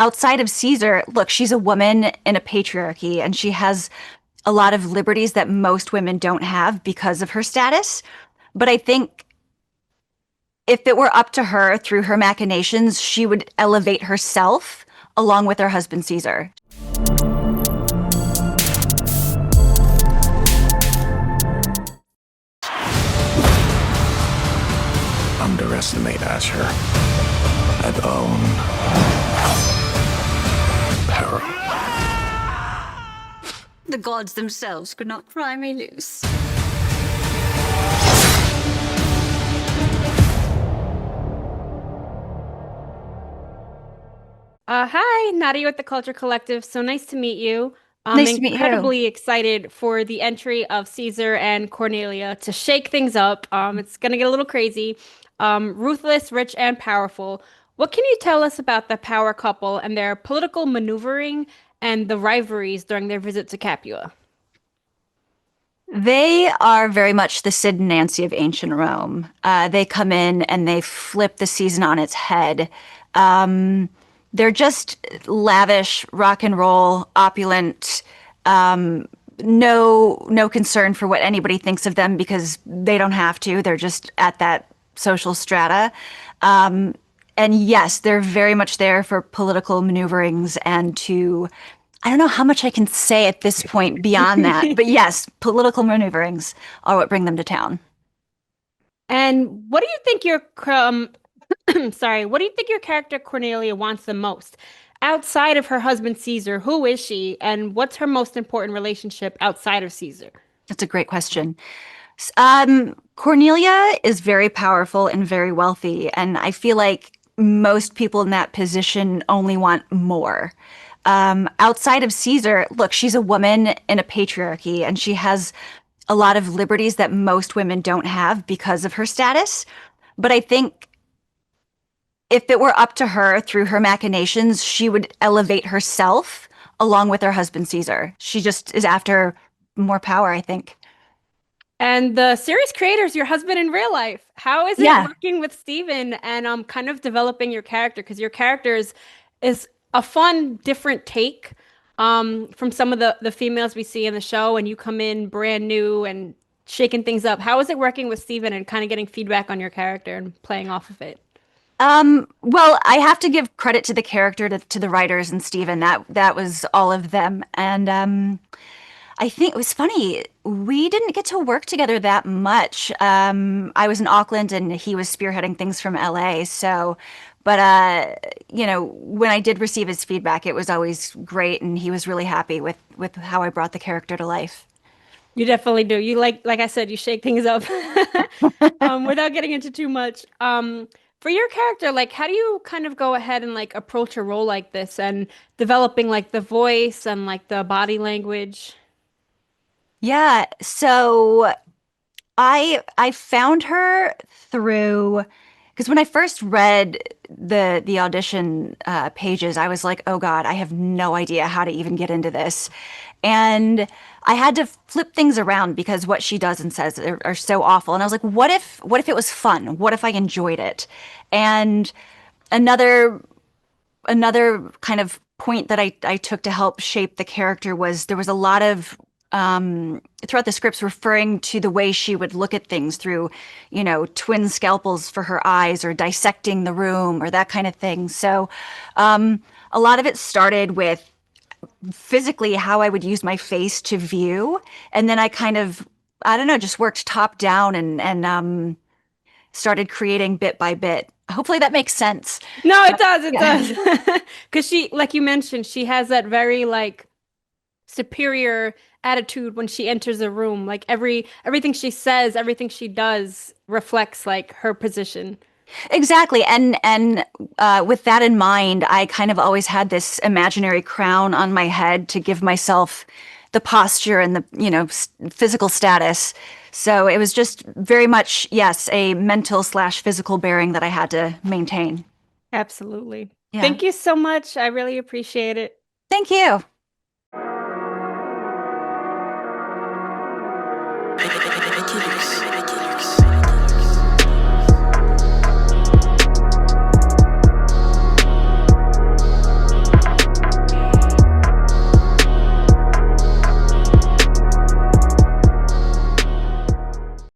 outside of Caesar, look, she's a woman in a patriarchy and she has a lot of liberties that most women don't have because of her status. But I think if it were up to her through her machinations, she would elevate herself along with her husband Caesar. Underestimate Ashur at own peril. The gods themselves could not pry me loose. Hi, Nadia with the Culture Collective. So nice to meet you. I'm Nice to meet you. incredibly excited for the entry of Caesar and Cornelia to shake things up. It's gonna get a little crazy. Ruthless, rich, and powerful. What can you tell us about the power couple and their political maneuvering and the rivalries during their visit to Capua? They are very much the Sid and Nancy of ancient Rome. They come in and they flip the season on its head. Um, they're just lavish, rock and roll, opulent. No concern for what anybody thinks of them because they don't have to. They're just at that social strata. Um, and yes, they're very much there for political maneuverings and to, I don't know how much I can say at this point beyond that, but yes, political maneuverings are what bring them to town. And what do you think your sorry, what do you think your character Cornelia wants the most? Outside of her husband Caesar, who is she, and what's her most important relationship outside of Caesar? That's a great question. Cornelia is very powerful and very wealthy, and I feel like most people in that position only want more. Outside of Caesar, look, she's a woman in a patriarchy, and she has a lot of liberties that most women don't have because of her status. But I think if it were up to her through her machinations, she would elevate herself along with her husband Caesar. She just is after more power, I think. And the series creators, your husband in real life. How is it Yeah. working with Steven and kind of developing your character? Because your character is a fun, different take from some of the females we see in the show, and you come in brand new and shaking things up. How is it working with Steven and kind of getting feedback on your character and playing off of it? Well, I have to give credit to the character, to the writers and Steven. That was all of them. And I think it was funny. We didn't get to work together that much. I was in Auckland and he was spearheading things from LA. So, but when I did receive his feedback, it was always great, and he was really happy with how I brought the character to life. You definitely do. You like I said, you shake things up without getting into too much. For your character, like, how do you kind of go ahead and like approach a role like this and developing like the voice and like the body language? Yeah, so I found her through because when I first read the audition pages, I was like, oh God, I have no idea how to even get into this. And I had to flip things around because what she does and says are so awful. And I was like, what if it was fun? What if I enjoyed it? And another another kind of point that I took to help shape the character was there was a lot of throughout the scripts referring to the way she would look at things through, twin scalpels for her eyes or dissecting the room or that kind of thing. So a lot of it started with physically how I would use my face to view. And then I kind of, I don't know, just worked top down and started creating bit by bit. Hopefully that makes sense. No, it But does, it yeah. does. Because she, like you mentioned, she has that very like superior attitude when she enters a room. Like everything she says, everything she does reflects like her position. Exactly. And with that in mind, I kind of always had this imaginary crown on my head to give myself the posture and the, physical status. So it was just very much, yes, a mental slash physical bearing that I had to maintain. Absolutely. Yeah. Thank you so much. I really appreciate it. Thank you.